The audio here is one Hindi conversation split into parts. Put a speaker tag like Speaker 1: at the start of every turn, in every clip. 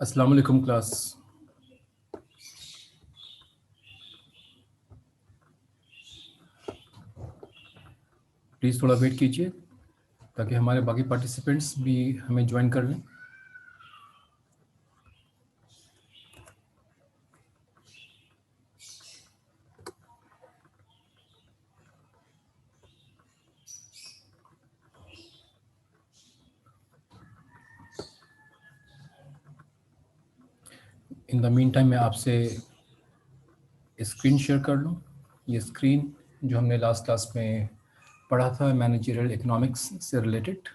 Speaker 1: अस्सलाम वालेकुम क्लास। प्लीज़ थोड़ा वेट कीजिए ताकि हमारे बाकी पार्टिसिपेंट्स भी हमें ज्वाइन कर लें। इन द मीन टाइम मैं आपसे स्क्रीन शेयर कर लूँ। ये स्क्रीन जो हमने लास्ट क्लास में पढ़ा था मैनेजरियल इकोनॉमिक्स से रिलेटेड।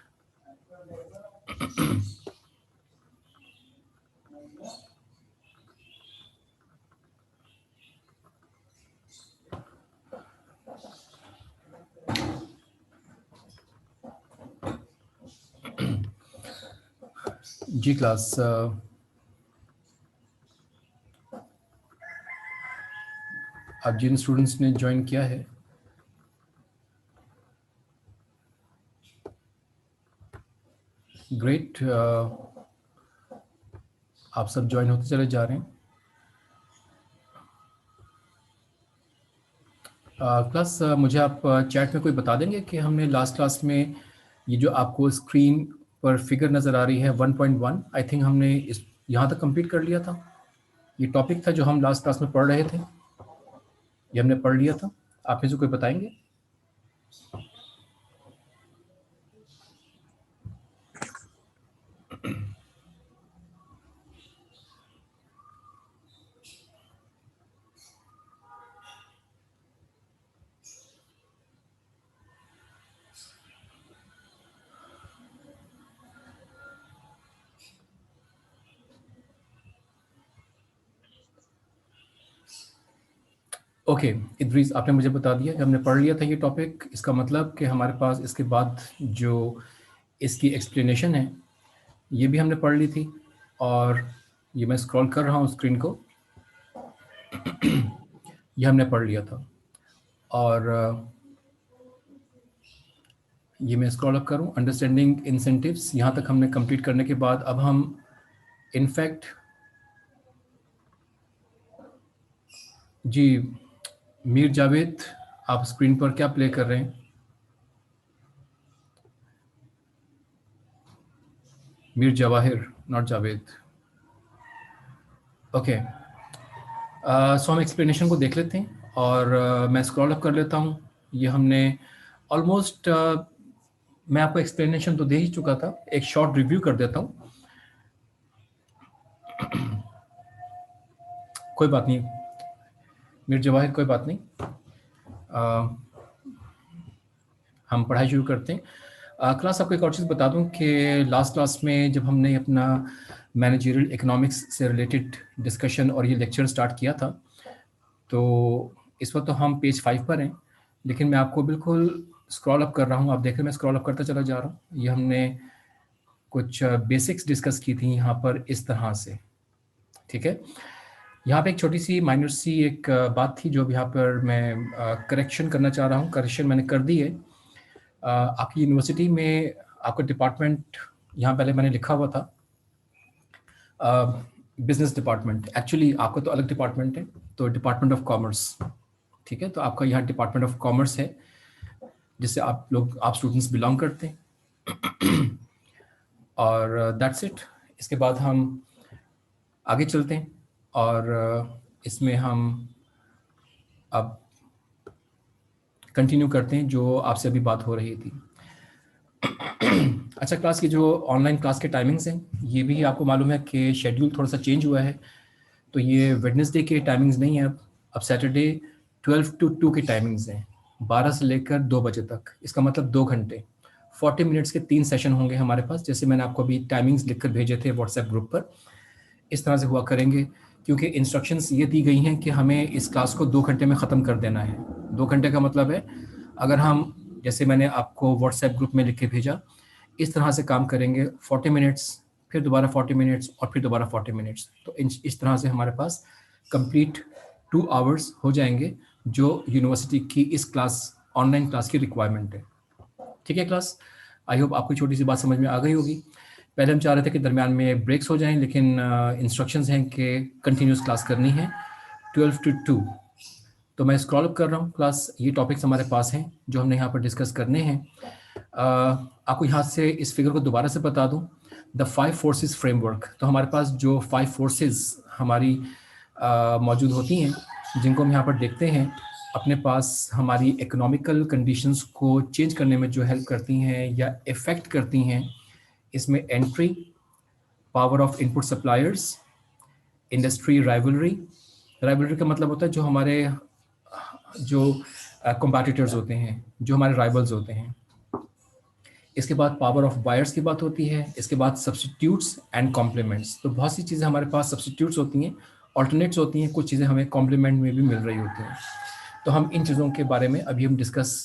Speaker 1: जी क्लास, अब जिन स्टूडेंट्स ने ज्वाइन किया है ग्रेट, आप सब ज्वाइन होते चले जा रहे हैं। क्लास, मुझे आप चैट में कोई बता देंगे कि हमने लास्ट क्लास में ये जो आपको स्क्रीन पर फिगर नज़र आ रही है 1.1, आई थिंक हमने इस यहाँ तक कंप्लीट कर लिया था। ये टॉपिक था जो हम लास्ट क्लास में पढ़ रहे थे, ये हमने पढ़ लिया था। आप में से कोई बताएंगे? ओके, इद्रीस, आपने मुझे बता दिया कि हमने पढ़ लिया था ये टॉपिक। इसका मतलब कि हमारे पास इसके बाद जो इसकी एक्सप्लेनेशन है ये भी हमने पढ़ ली थी। और ये मैं स्क्रॉल कर रहा हूँ स्क्रीन को, ये हमने पढ़ लिया था। और ये मैं स्क्रॉल अप करूँ, अंडरस्टैंडिंग इंसेंटिव्स, यहाँ तक हमने कंप्लीट करने के बाद अब हम इनफैक्ट जी मीर जावेद, आप स्क्रीन पर क्या प्ले कर रहे हैं? मीर जवाहिर, नॉट जावेद। ओके, सो हम एक्सप्लेनेशन को देख लेते हैं और मैं स्क्रॉल अप कर लेता हूँ। ये हमने ऑलमोस्ट मैं आपको एक्सप्लेनेशन तो दे ही चुका था, एक शॉर्ट रिव्यू कर देता हूँ। कोई बात नहीं मीर जवाहिर, कोई बात नहीं। हम पढ़ाई शुरू करते हैं। क्लास, आपको एक और चीज़ बता दूं कि लास्ट क्लास में जब हमने अपना मैनेजरियल इकोनॉमिक्स से रिलेटेड डिस्कशन और ये लेक्चर स्टार्ट किया था, तो इस वक्त तो हम पेज 5 पर हैं, लेकिन मैं आपको बिल्कुल स्क्रॉल अप कर रहा हूँ। आप देख रहे हैं मैं स्क्रॉल अप करता चला जा रहा हूँ। ये हमने कुछ बेसिक्स डिस्कस की थी यहाँ पर इस तरह से, ठीक है। यहाँ पे एक छोटी सी माइनर सी एक बात थी जो यहाँ पर मैं करेक्शन करना चाह रहा हूँ। करेक्शन मैंने कर दी है। आपकी यूनिवर्सिटी में आपका डिपार्टमेंट यहाँ पहले मैंने लिखा हुआ था बिजनेस डिपार्टमेंट, एक्चुअली आपका तो अलग डिपार्टमेंट है, तो डिपार्टमेंट ऑफ कॉमर्स, ठीक है। तो आपका यहाँ डिपार्टमेंट ऑफ कॉमर्स है जिससे आप स्टूडेंट्स बिलोंग करते हैं। और दैट्स इट। इसके बाद हम आगे चलते हैं और इसमें हम अब कंटिन्यू करते हैं जो आपसे अभी बात हो रही थी। अच्छा क्लास, की जो ऑनलाइन क्लास के टाइमिंग्स हैं ये भी आपको मालूम है कि शेड्यूल थोड़ा सा चेंज हुआ है। तो ये वेडनेसडे के टाइमिंग्स नहीं है, अब सैटरडे 12 to 2 के टाइमिंग्स हैं, 12 से लेकर 2 बजे तक। इसका मतलब 2 घंटे 40 मिनट्स के 3 सेशन होंगे हमारे पास, जैसे मैंने आपको अभी टाइमिंग्स लिखकर भेजे थे व्हाट्सएप ग्रुप पर। इस तरह से हुआ करेंगे क्योंकि इंस्ट्रक्शंस ये दी गई हैं कि हमें इस क्लास को 2 घंटे में ख़त्म कर देना है। 2 घंटे का मतलब है, अगर हम जैसे मैंने आपको व्हाट्सएप ग्रुप में लिख के भेजा, इस तरह से काम करेंगे 40 मिनट्स, फिर दोबारा 40 मिनट्स और फिर दोबारा 40 मिनट्स। तो इस तरह से हमारे पास कंप्लीट 2 आवर्स हो जाएंगे जो यूनिवर्सिटी की इस क्लास ऑनलाइन क्लास की रिक्वायरमेंट है, ठीक है क्लास। आई होप आपको छोटी सी बात समझ में आ गई होगी। पहले हम चाह रहे थे कि दरमियान में ब्रेक्स हो जाएं, लेकिन इंस्ट्रक्शंस हैं कि कंटिन्यूस क्लास करनी है 12 to 2। तो मैं स्क्रॉल अप कर रहा हूँ क्लास, ये टॉपिक्स हमारे पास हैं जो हमने यहाँ पर डिस्कस करने हैं। आपको यहाँ से इस फिगर को दोबारा से बता दूँ, द 5 फोर्सेस फ्रेमवर्क। तो हमारे पास जो 5 फोर्सेस हमारी मौजूद होती हैं, जिनको हम यहाँ पर देखते हैं, अपने पास हमारी इकोनॉमिकल कंडीशंस को चेंज करने में जो हेल्प करती हैं या इफ़ेक्ट करती हैं, इसमें entry, power of input suppliers, industry rivalry. Rivalry का मतलब होता है जो हमारे जो कॉम्पिटिटर्स होते हैं, जो हमारे राइवल्स होते हैं। इसके बाद पावर ऑफ बायर्स की बात होती है। इसके बाद सब्सटीट्यूट्स एंड कॉम्प्लीमेंट्स। तो बहुत सी चीज़ें हमारे पास सब्सटीट्यूट्स होती हैं, ऑल्टरनेट्स होती हैं, कुछ चीज़ें हमें कॉम्प्लीमेंट में भी मिल रही होती हैं। तो हम इन चीज़ों के बारे में अभी हम डिस्कस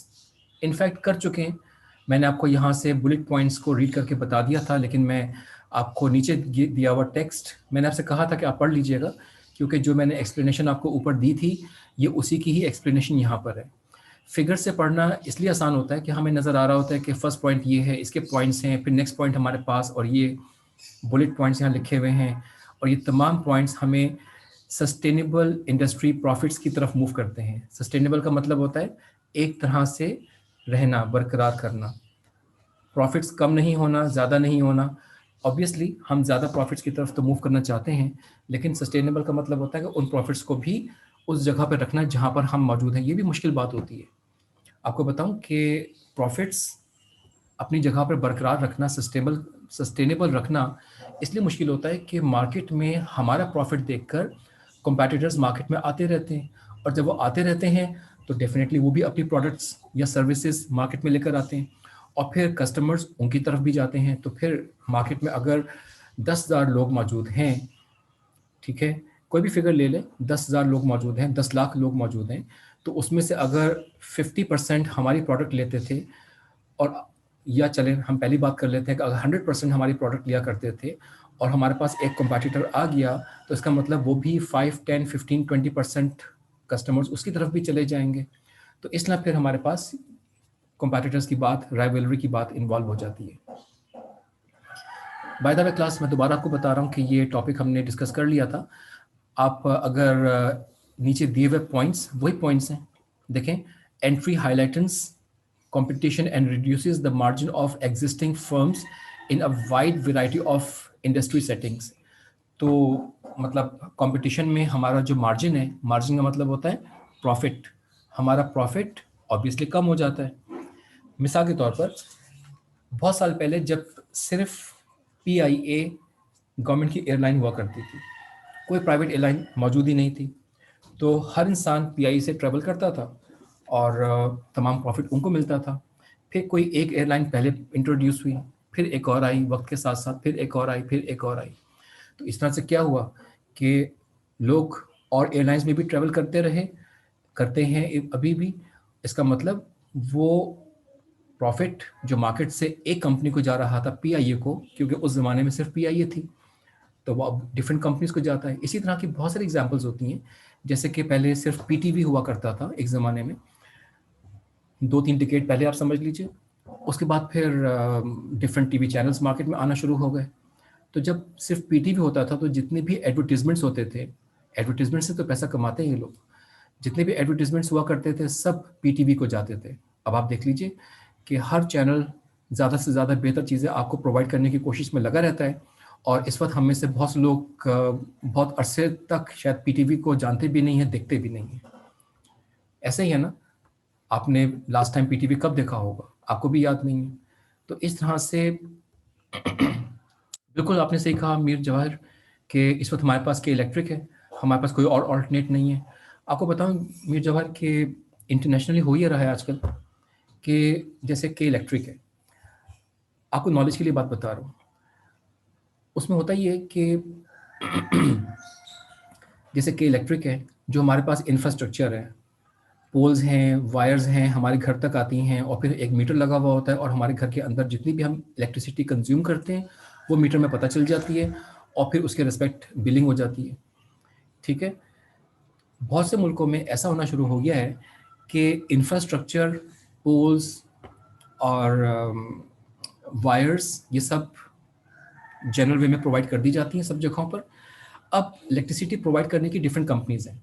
Speaker 1: इनफैक्ट कर चुके हैं। मैंने आपको यहाँ से बुलेट पॉइंट्स को रीड करके बता दिया था, लेकिन मैं आपको नीचे दिया हुआ टेक्स्ट मैंने आपसे कहा था कि आप पढ़ लीजिएगा, क्योंकि जो मैंने एक्सप्लेनेशन आपको ऊपर दी थी ये उसी की ही एक्सप्लेनेशन यहाँ पर है। फिगर से पढ़ना इसलिए आसान होता है कि हमें नज़र आ रहा होता है कि फर्स्ट पॉइंट ये है, इसके पॉइंट्स हैं, फिर नेक्स्ट पॉइंट हमारे पास, और ये बुलेट पॉइंट्स यहाँ लिखे हुए हैं, और ये तमाम पॉइंट्स हमें सस्टेनेबल इंडस्ट्री प्रॉफिट्स की तरफ मूव करते हैं। सस्टेनेबल का मतलब होता है एक तरह से रहना, बरकरार करना, प्रॉफिट्स कम नहीं होना, ज़्यादा नहीं होना। ऑब्वियसली हम ज़्यादा प्रॉफिट्स की तरफ तो मूव करना चाहते हैं, लेकिन सस्टेनेबल का मतलब होता है कि उन प्रॉफिट्स को भी उस जगह पर रखना जहाँ पर हम मौजूद हैं। ये भी मुश्किल बात होती है। आपको बताऊं कि प्रॉफिट्स अपनी जगह पर बरकरार रखना, सस्टेनेबल रखना इसलिए मुश्किल होता है कि मार्केट में हमारा प्रॉफिट देखकर कॉम्पिटिटर्स मार्केट में आते रहते हैं, और जब वो आते रहते हैं तो डेफिनेटली वो भी अपनी प्रोडक्ट्स या सर्विसेज मार्केट में लेकर आते हैं, और फिर कस्टमर्स उनकी तरफ भी जाते हैं। तो फिर मार्केट में अगर 10,000 लोग मौजूद हैं, ठीक है, कोई भी फिगर ले लें, 10,000 लोग मौजूद हैं, 10 लाख लोग मौजूद हैं, तो उसमें से अगर 50% हमारी प्रोडक्ट लेते थे, और या चलें हम पहली बात कर लेते हैं कि अगर 100% हमारी प्रोडक्ट लिया करते थे और हमारे पास एक कॉम्पिटिटर आ गया, तो इसका मतलब वो भी 5, 10, 15, 20% कस्टमर्स उसकी तरफ भी चले जाएंगे। तो इसलिए फिर हमारे पास कॉम्पिटिटर्स की बात, राइवलरी की बात इन्वॉल्व हो जाती है। बाय द वे क्लास, मैं दोबारा आपको बता रहा हूँ कि ये टॉपिक हमने डिस्कस कर लिया था। आप अगर नीचे दिए हुए पॉइंट्स वही पॉइंट्स हैं, देखें, entry हाइलाइटन्स competition and reduces the margin of existing firms in a wide variety of industry settings। तो मतलब कंपटीशन में हमारा जो मार्जिन है, मार्जिन का मतलब होता है प्रॉफिट, हमारा प्रॉफिट ऑब्वियसली कम हो जाता है। मिसाल के तौर पर बहुत साल पहले जब सिर्फ PIA गवर्नमेंट की एयरलाइन हुआ करती थी, कोई प्राइवेट एयरलाइन मौजूद ही नहीं थी, तो हर इंसान PIA से ट्रैवल करता था और तमाम प्रॉफिट उनको मिलता था। फिर कोई एक एयरलाइन पहले इंट्रोड्यूस हुई, फिर एक और आई, वक्त के साथ साथ फिर एक और आई, फिर एक और आई। तो इस तरह से क्या हुआ कि लोग और एयरलाइंस में भी ट्रैवल करते रहे, करते हैं अभी भी। इसका मतलब वो प्रॉफिट जो मार्केट से एक कंपनी को जा रहा था, PIA को, क्योंकि उस ज़माने में सिर्फ PIA थी, तो वो अब डिफरेंट कंपनीज को जाता है। इसी तरह की बहुत सारी एग्जांपल्स होती हैं, जैसे कि पहले सिर्फ PTV हुआ करता था एक ज़माने में, 2-3 डिकेड पहले आप समझ लीजिए। उसके बाद फिर डिफरेंट TV चैनल्स मार्केट में आना शुरू हो गए। तो जब सिर्फ PTV होता था तो जितने भी एडवर्टीजमेंट्स होते थे, एडवर्टीजमेंट से तो पैसा कमाते हैं लोग, जितने भी एडवर्टीजमेंट्स हुआ करते थे सब PTV को जाते थे। अब आप देख लीजिए कि हर चैनल ज़्यादा से ज़्यादा बेहतर चीज़ें आपको प्रोवाइड करने की कोशिश में लगा रहता है, और इस वक्त हम में से बहुत से लोग बहुत अरसे तक शायद PTV को जानते भी नहीं हैं, देखते भी नहीं हैं। ऐसे ही है ना, आपने लास्ट टाइम PTV कब देखा होगा, आपको भी याद नहीं है। तो इस तरह से बिल्कुल आपने सही कहा मीर जवाहर कि इस वक्त हमारे पास के इलेक्ट्रिक है, हमारे पास कोई और ऑल्टरनेट नहीं है। आपको बताऊं मीर जवाहर कि इंटरनेशनली हो ही रहा है आजकल कि जैसे के इलेक्ट्रिक है, आपको नॉलेज के लिए बात बता रहा हूँ, उसमें होता ही है कि जैसे के इलेक्ट्रिक है, जो हमारे पास इंफ्रास्ट्रक्चर है, पोल्स हैं, वायर्स हैं, हमारे घर तक आती हैं, और फिर एक मीटर लगा हुआ होता है, और हमारे घर के अंदर जितनी भी हम इलेक्ट्रिसिटी कंज्यूम करते हैं वो मीटर में पता चल जाती है, और फिर उसके रिस्पेक्ट बिलिंग हो जाती है। ठीक है, बहुत से मुल्कों में ऐसा होना शुरू हो गया है कि इंफ्रास्ट्रक्चर, पोल्स और वायर्स, ये सब जनरल वे में प्रोवाइड कर दी जाती हैं सब जगहों पर। अब इलेक्ट्रिसिटी प्रोवाइड करने की डिफरेंट कंपनीज हैं,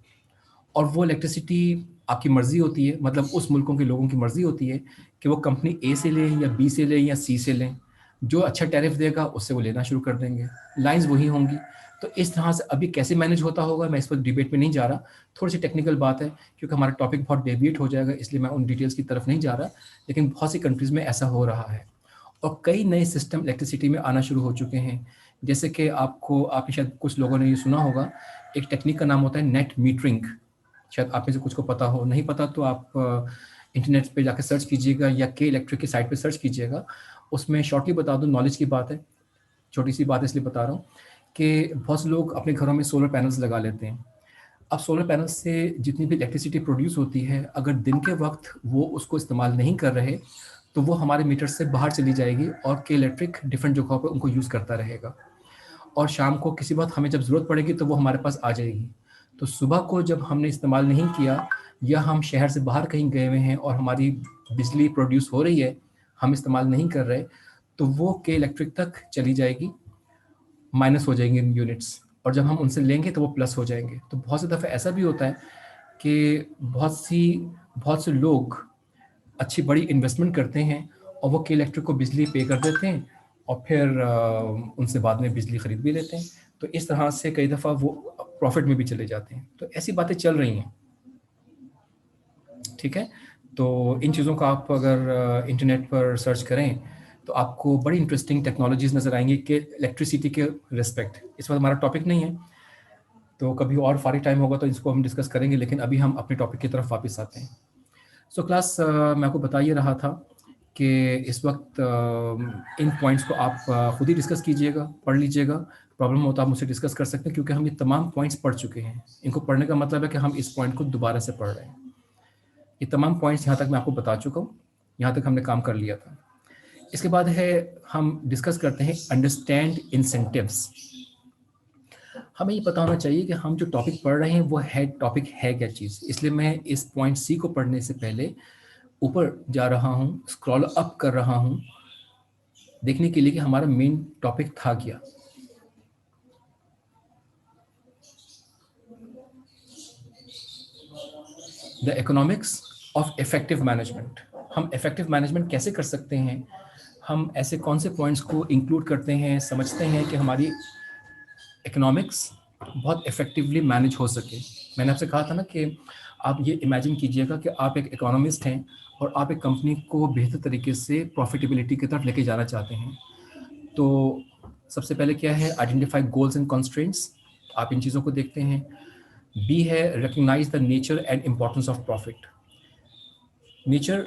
Speaker 1: और वो इलेक्ट्रिसिटी आपकी मर्जी होती है, मतलब उस मुल्कों के लोगों की मर्जी होती है कि वो कंपनी ए से लें या बी से लें या सी से लें। जो अच्छा टैरिफ देगा उससे वो लेना शुरू कर देंगे, लाइंस वही होंगी। तो इस तरह से अभी कैसे मैनेज होता होगा मैं इस पर डिबेट में नहीं जा रहा, थोड़ी सी टेक्निकल बात है क्योंकि हमारा टॉपिक बहुत डेविएट हो जाएगा, इसलिए मैं उन डिटेल्स की तरफ नहीं जा रहा। लेकिन बहुत सी कंट्रीज़ में ऐसा हो रहा है और कई नए सिस्टम इलेक्ट्रिसिटी में आना शुरू हो चुके हैं। जैसे कि आपने शायद कुछ लोगों ने ये सुना होगा, एक टेक्निक का नाम होता है नेट मीटरिंग। शायद आप में से कुछ को पता हो, नहीं पता तो आप इंटरनेट पे जाकर सर्च कीजिएगा या के इलेक्ट्रिक की साइट पे सर्च कीजिएगा। उसमें शॉर्टली बता दूं, नॉलेज की बात है, छोटी सी बात है इसलिए बता रहा हूँ कि बहुत से लोग अपने घरों में सोलर पैनल्स लगा लेते हैं। अब सोलर पैनल से जितनी भी इलेक्ट्रिसिटी प्रोड्यूस होती है, अगर दिन के वक्त वो उसको इस्तेमाल नहीं कर रहे तो वो हमारे मीटर से बाहर चली जाएगी और के इलेक्ट्रिक डिफरेंट जगहों पर उनको यूज़ करता रहेगा, और शाम को किसी वक्त हमें जब ज़रूरत पड़ेगी तो वो हमारे पास आ जाएगी। तो सुबह को जब हमने इस्तेमाल नहीं किया या हम शहर से बाहर कहीं गए हुए हैं और हमारी बिजली प्रोड्यूस हो रही है, हम इस्तेमाल नहीं कर रहे, तो वो के इलेक्ट्रिक तक चली जाएगी, माइनस हो जाएंगे यूनिट्स, और जब हम उनसे लेंगे तो वो प्लस हो जाएंगे। तो बहुत से दफ़े ऐसा भी होता है कि बहुत से लोग अच्छी बड़ी इन्वेस्टमेंट करते हैं और वो के इलेक्ट्रिक को बिजली पे कर देते हैं और फिर उनसे बाद में बिजली खरीद भी लेते हैं। तो इस तरह से कई दफ़ा वो प्रॉफिट में भी चले जाते हैं। तो ऐसी बातें चल रही हैं, ठीक है। तो इन चीज़ों का आप अगर इंटरनेट पर सर्च करें तो आपको बड़ी इंटरेस्टिंग टेक्नोलॉजीज नज़र आएंगी कि इलेक्ट्रिसिटी के रिस्पेक्ट। इस वक्त हमारा टॉपिक नहीं है, तो कभी और फारिग टाइम होगा तो इसको हम डिस्कस करेंगे, लेकिन अभी हम अपने टॉपिक की तरफ वापस आते हैं। सो क्लास, मैं आपको बता ये रहा था कि इस वक्त इन पॉइंट्स को आप खुद ही डिस्कस कीजिएगा, पढ़ लीजिएगा। प्रॉब्लम हो तो आप मुझसे डिस्कस कर सकते हैं क्योंकि हम ये तमाम पॉइंट्स पढ़ चुके हैं। इनको पढ़ने का मतलब है कि हम इस पॉइंट को दोबारा से पढ़ रहे हैं। ये तमाम पॉइंट्स यहाँ तक मैं आपको बता चुका हूँ, यहाँ तक हमने काम कर लिया था। इसके बाद है, हम डिस्कस करते हैं अंडरस्टैंड इंसेंटिव्स। हमें ये पता होना चाहिए कि हम जो टॉपिक पढ़ रहे हैं वो टॉपिक है क्या चीज़। इसलिए मैं इस पॉइंट सी को पढ़ने से पहले ऊपर जा रहा हूँ, स्क्रॉल अप कर रहा हूँ देखने के लिए कि हमारा मेन टॉपिक था क्या। The economics of effective management. हम इफेक्टिव मैनेजमेंट कैसे कर सकते हैं, हम ऐसे कौन से पॉइंट्स को इंक्लूड करते हैं, समझते हैं कि हमारी इकोनॉमिक्स बहुत इफेक्टिवली मैनेज हो सके। मैंने आपसे कहा था ना कि आप ये इमेजिन कीजिएगा कि आप एक इकोनॉमिस्ट हैं और आप एक कंपनी को बेहतर तरीके से प्रॉफिटेबिलिटी की तरफ लेके जाना चाहते हैं। तो सबसे पहले क्या है, आइडेंटिफाई गोल्स एंड कंस्ट्रेंट्स, आप इन चीज़ों को देखते हैं। बी है recognise the nature and importance of profit. Nature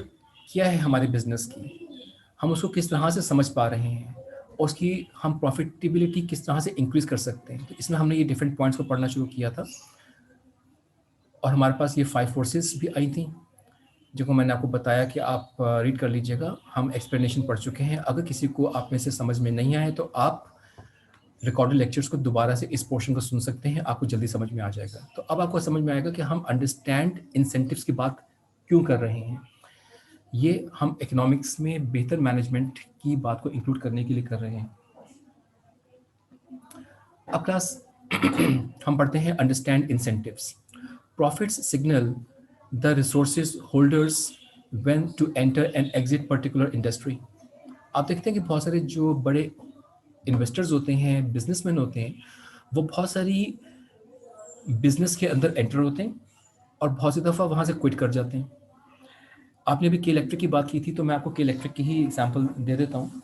Speaker 1: क्या है हमारे बिजनेस की, हम उसको किस तरह से समझ पा रहे हैं, और उसकी हम प्रॉफिटेबिलिटी किस तरह से इंक्रीज कर सकते हैं। तो इसमें हमने ये डिफरेंट पॉइंट्स को पढ़ना शुरू किया था और हमारे पास ये 5 फोर्सेस भी आई थी जिनको मैंने आपको बताया कि आप रीड कर लीजिएगा। हम एक्सप्लेनेशन पढ़ चुके हैं। अगर किसी को आप में से समझ में नहीं आए तो आप रिकॉर्डेड लेक्चर्स को दोबारा से इस पोर्शन को सुन सकते हैं, आपको जल्दी समझ में आ जाएगा। तो अब आपको समझ में आएगा कि हम अंडरस्टैंड इंसेंटिव्स की बात क्यों कर रहे हैं। ये हम इकोनॉमिक्स में बेहतर मैनेजमेंट की बात को इंक्लूड करने के लिए कर रहे हैं। अब क्लास हम पढ़ते हैं understand incentives. Profits signal the resources holders when to enter and exit particular industry. आप देखते हैं कि बहुत सारे जो बड़े इन्वेस्टर्स होते हैं, बिजनेसमैन होते हैं, वो बहुत सारी बिजनेस के अंदर एंटर होते हैं और बहुत सी दफ़ा वहाँ से क्विट कर जाते हैं। आपने अभी के इलेक्ट्रिक की बात की थी तो मैं आपको के इलेक्ट्रिक की ही एग्जांपल दे देता हूँ।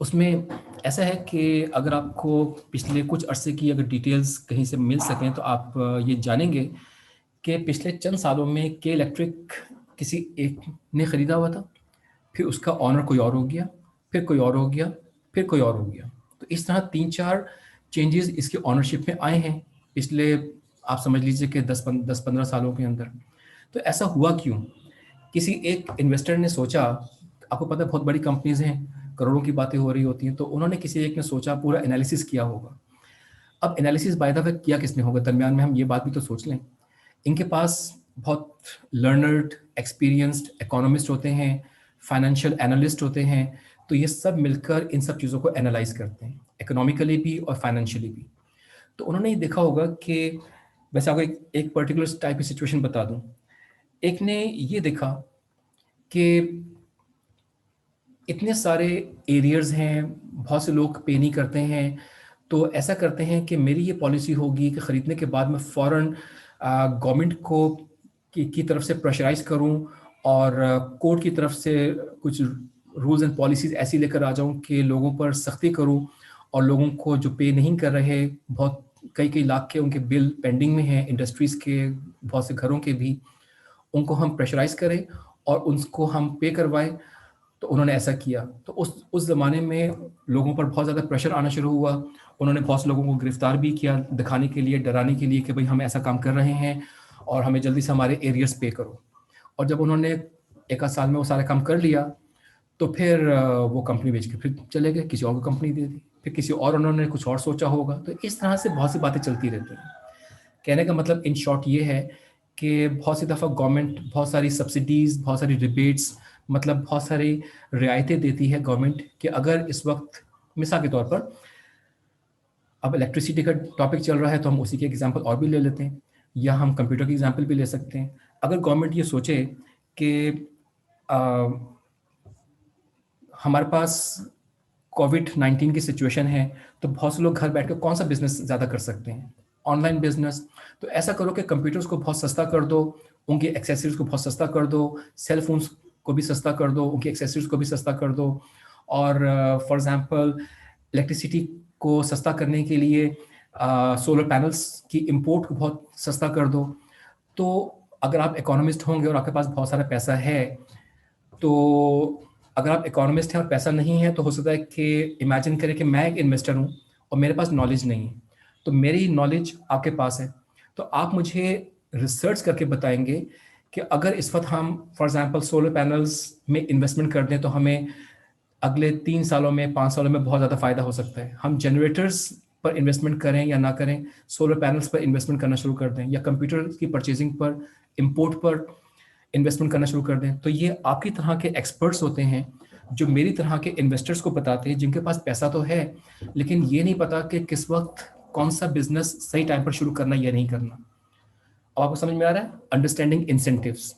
Speaker 1: उसमें ऐसा है कि अगर आपको पिछले कुछ अरसे की अगर डिटेल्स कहीं से मिल सकें तो आप ये जानेंगे कि पिछले चंद सालों में के इलेक्ट्रिक किसी एक ने ख़रीदा हुआ था, फिर उसका ऑनर कोई और हो गया, फिर कोई और हो गया, फिर कोई और हो गया। तो इस तरह 3-4 चेंजेस इसके ऑनरशिप में आए हैं पिछले, आप समझ लीजिए कि 10-15 सालों के अंदर। तो ऐसा हुआ क्यों? किसी एक इन्वेस्टर ने सोचा, आपको पता है बहुत बड़ी कंपनीज हैं, करोड़ों की बातें हो रही होती हैं, तो उन्होंने किसी एक ने सोचा, पूरा एनालिसिस किया होगा। अब एनालिसिस बाय द वे किया किसने होगा, दरमियान में हम ये बात भी तो सोच लें, इनके पास बहुत लर्नर्ड एक्सपीरियंस्ड इकोनॉमिस्ट होते हैं फाइनेंशियल एनालिस्ट होते हैं, तो ये सब मिलकर इन सब चीज़ों को एनालाइज करते हैं, इकोनॉमिकली भी और फाइनेंशियली भी। तो उन्होंने ये देखा होगा कि, वैसे आपको एक पर्टिकुलर टाइप की सिचुएशन बता दूं, एक ने ये देखा कि इतने सारे एरियर्स हैं, बहुत से लोग पे नहीं करते हैं, तो ऐसा करते हैं कि मेरी ये पॉलिसी होगी कि ख़रीदने के बाद मैं फ़ौरन गवर्नमेंट को की तरफ से प्रेशराइज करूं और कोर्ट की तरफ से कुछ रूल्स एंड पॉलिसीज़ ऐसी लेकर आ जाऊं कि लोगों पर सख्ती करूं, और लोगों को जो पे नहीं कर रहे, बहुत कई कई लाख के उनके बिल पेंडिंग में हैं, इंडस्ट्रीज़ के, बहुत से घरों के भी, उनको हम प्रेशराइज करें और उनको हम पे करवाएं। तो उन्होंने ऐसा किया। तो उस ज़माने में लोगों पर बहुत ज़्यादा प्रेशर आना शुरू हुआ। उन्होंने बहुत से लोगों को गिरफ्तार भी किया, दिखाने के लिए, डराने के लिए कि भाई हम ऐसा काम कर रहे हैं और हमें जल्दी से हमारे एरियर्स पे करो। और जब उन्होंने एक आध साल में वो सारा काम कर लिया, तो फिर वो कंपनी बेच के फिर चले गए, किसी और को कंपनी दे दी, फिर किसी और उन्होंने कुछ और सोचा होगा। तो इस तरह से बहुत सी बातें चलती रहती हैं। कहने का मतलब इन शॉर्ट ये है कि बहुत सी दफ़ा गवर्नमेंट बहुत सारी सब्सिडीज़, बहुत सारी रिबेट्स, मतलब बहुत सारी रियायतें देती है गवर्नमेंट, कि अगर इस वक्त मिसाल के तौर पर अब इलेक्ट्रिसिटी का टॉपिक चल रहा है तो हम उसी के एग्जांपल और भी ले लेते हैं, या हम कंप्यूटर की एग्जांपल भी ले सकते हैं। अगर गवर्नमेंट ये सोचे कि हमारे पास कोविड-19 की सिचुएशन है, तो बहुत से लोग घर बैठ कर कौन सा बिजनेस ज़्यादा कर सकते हैं? Online business. तो ऐसा करो कि कंप्यूटर्स को बहुत सस्ता कर दो, उनकी एक्सेसरीज को बहुत सस्ता कर दो, सेल फोन्स को भी सस्ता कर दो, उनकी एक्सेसरीज को भी सस्ता कर दो, और फॉर एग्जांपल इलेक्ट्रिसिटी को सस्ता करने के लिए सोलर पैनल्स की इंपोर्ट को बहुत सस्ता कर दो। तो अगर आप इकोनॉमिस्ट होंगे और आपके पास बहुत सारा पैसा है, तो अगर आप इकोनॉमिस्ट हैं और पैसा नहीं है, तो हो सकता है कि इमेजिन करें कि मैं एक इन्वेस्टर हूँ और मेरे पास नॉलेज नहीं है, तो मेरी नॉलेज आपके पास है, तो आप मुझे रिसर्च करके बताएंगे कि अगर इस वक्त हम फॉर एग्जांपल सोलर पैनल्स में इन्वेस्टमेंट कर दें तो हमें अगले 3 सालों में, 5 सालों में बहुत ज़्यादा फायदा हो सकता है। हम जनरेटर्स पर इन्वेस्टमेंट करें या ना करें, सोलर पैनल्स पर इन्वेस्टमेंट करना शुरू कर दें, या कंप्यूटर की परचेजिंग पर, इंपोर्ट पर इन्वेस्टमेंट करना शुरू कर दें, तो ये आपकी तरह के एक्सपर्ट्स होते हैं जो मेरी तरह के इन्वेस्टर्स को बताते हैं, जिनके पास पैसा तो है लेकिन ये नहीं पता कि किस वक्त कौन सा बिजनेस सही टाइम पर शुरू करना या नहीं करना। अब आपको समझ में आ रहा है? Understanding incentives.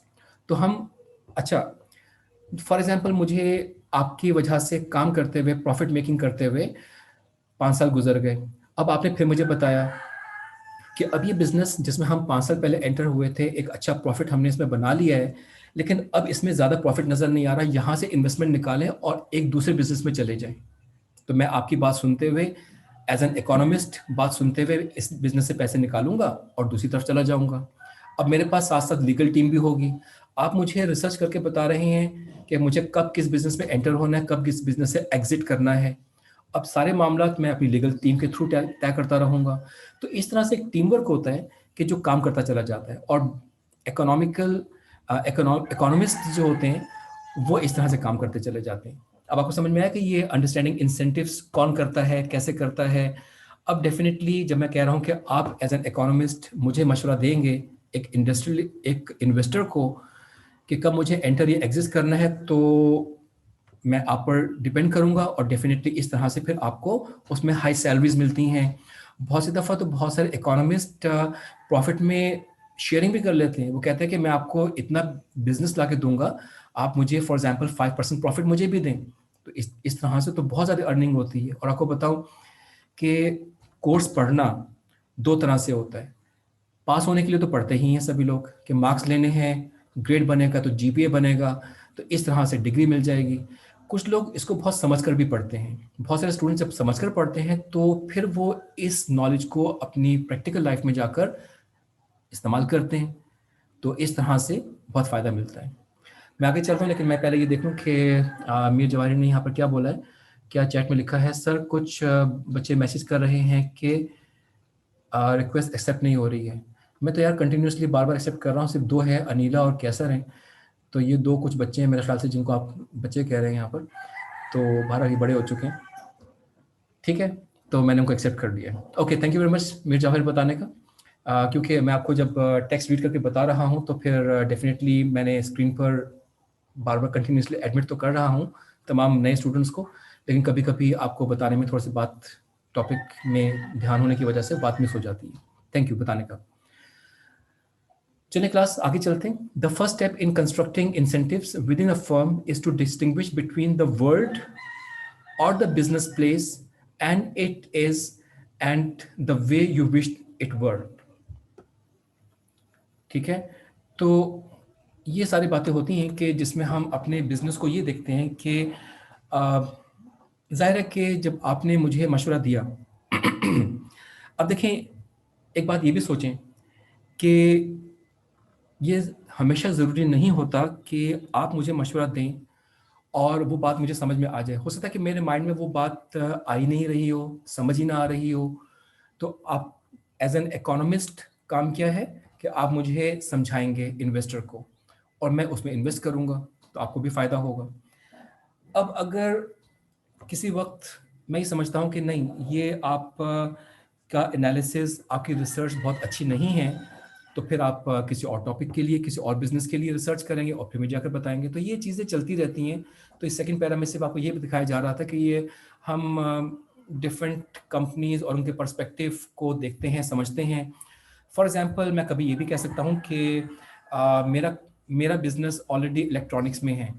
Speaker 1: तो हम, अच्छा, फॉर एग्जांपल मुझे आपकी वजह से काम करते हुए, प्रॉफिट मेकिंग करते हुए 5 साल गुजर गए। अब आपने फिर मुझे बताया कि अब ये बिजनेस जिसमें हम 5 साल पहले एंटर हुए थे, एक अच्छा प्रॉफिट हमने इसमें बना लिया है, लेकिन अब इसमें ज़्यादा प्रॉफिट नज़र नहीं आ रहा, यहाँ से इन्वेस्टमेंट निकालें और एक दूसरे बिजनेस में चले जाएं। तो मैं आपकी बात सुनते हुए, एज एन इकोनॉमिस्ट बात सुनते हुए, इस बिजनेस से पैसे निकालूंगा और दूसरी तरफ चला जाऊंगा। अब मेरे पास साथ साथ लीगल टीम भी होगी। आप मुझे रिसर्च करके बता रहे हैं कि मुझे कब किस बिजनेस में एंटर होना है, कब किस बिजनेस से एग्जिट करना है। अब सारे मामला मैं अपनी लीगल टीम के थ्रू तय करता रहूंगा। तो इस तरह से एक टीम वर्क होता है कि जो काम करता चला जाता है, और इकोनॉमिकल इकोनॉमिस्ट जो होते हैं वो इस तरह से काम करते चले जाते हैं। अब आपको समझ में आया कि ये अंडरस्टैंडिंग इंसेंटिव्स कौन करता है, कैसे करता है। अब डेफिनेटली जब मैं कह रहा हूँ कि आप एज एन इकोनॉमिस्ट मुझे मशवरा देंगे एक इंडस्ट्रियल, एक इन्वेस्टर को, कि कब मुझे एंटर या एग्जिट करना है, तो मैं आप पर डिपेंड करूंगा, और डेफिनेटली इस तरह से फिर आपको उसमें हाई सैलरीज मिलती हैं। बहुत सी दफ़ा तो बहुत सारे इकोनॉमिस्ट प्रॉफिट में शेयरिंग भी कर लेते हैं। वो कहते हैं कि मैं आपको इतना बिजनेस ला के दूंगा, आप मुझे फॉर एग्जांपल 5% प्रॉफिट मुझे भी दें। तो इस तरह से तो बहुत ज़्यादा अर्निंग होती है। और आपको बताऊं कि कोर्स पढ़ना 2 तरह से होता है। पास होने के लिए तो पढ़ते ही हैं सभी लोग कि मार्क्स लेने हैं, ग्रेड बनेगा तो जीपीए बनेगा, तो इस तरह से डिग्री मिल जाएगी। कुछ लोग इसको बहुत समझकर भी पढ़ते हैं। बहुत सारे स्टूडेंट जब समझकर पढ़ते हैं तो फिर वो इस नॉलेज को अपनी प्रैक्टिकल लाइफ में जाकर इस्तेमाल करते हैं, तो इस तरह से बहुत फ़ायदा मिलता है। मैं आगे चलता हूँ, लेकिन मैं पहले ये देख लूँ कि मीर जवाहरी ने यहाँ पर क्या बोला है। क्या चैट में लिखा है? सर कुछ बच्चे मैसेज कर रहे हैं कि रिक्वेस्ट एक्सेप्ट नहीं हो रही है। मैं तो यार कंटिन्यूसली बार बार एक्सेप्ट कर रहा हूँ, सिर्फ 2 है, अनीला और कैसर हैं। तो ये 2 कुछ बच्चे हैं मेरे ख्याल से जिनको आप बच्चे कह रहे हैं यहाँ पर, तो बाहर ये बड़े हो चुके हैं। ठीक है, तो मैंने उनको एक्सेप्ट कर दिया। Okay, thank you very much Mir Jawahar बताने का। क्योंकि मैं आपको जब टेक्स्ट रीड करके बता रहा हूँ तो फिर डेफिनेटली मैंने स्क्रीन पर बार बार कंटिन्यूसली एडमिट तो कर रहा हूँ तमाम नए स्टूडेंट्स को, लेकिन कभी कभी आपको बताने में थोड़ी सी बात टॉपिक में ध्यान होने की वजह से बात मिस हो जाती है। थैंक यू बताने का। चलिए क्लास आगे चलते हैं। The first step in constructing incentives within a firm is to distinguish between the world or the business place and it is and the way you wish it were। ठीक है, तो ये सारी बातें होती हैं कि जिसमें हम अपने बिजनेस को ये देखते हैं कि जाहिर है कि जब आपने मुझे मशवरा दिया अब देखें, एक बात ये भी सोचें कि ये हमेशा ज़रूरी नहीं होता कि आप मुझे मशवरा दें और वो बात मुझे समझ में आ जाए। हो सकता है कि मेरे माइंड में वो बात आ ही नहीं रही हो, समझ ही ना आ रही हो, तो आप एज एन इकोनॉमिस्ट काम किया है कि आप मुझे समझाएंगे इन्वेस्टर को और मैं उसमें इन्वेस्ट करूंगा, तो आपको भी फ़ायदा होगा। अब अगर किसी वक्त मैं ये समझता हूँ कि नहीं, ये आप का एनालिसिस, आपकी रिसर्च बहुत अच्छी नहीं है, तो फिर आप किसी और टॉपिक के लिए, किसी और बिजनेस के लिए रिसर्च करेंगे और फिर मुझे जाकर बताएंगे। तो ये चीज़ें चलती रहती हैं। तो इस सेकंड पैरा में सिर्फ आपको ये भी दिखाया जा रहा था कि ये हम डिफरेंट कंपनीज और उनके पर्सपेक्टिव को देखते हैं, समझते हैं। फॉर एग्जांपल मैं कभी ये भी कह सकता हूँ कि मेरा मेरा बिजनेस ऑलरेडी इलेक्ट्रॉनिक्स में है।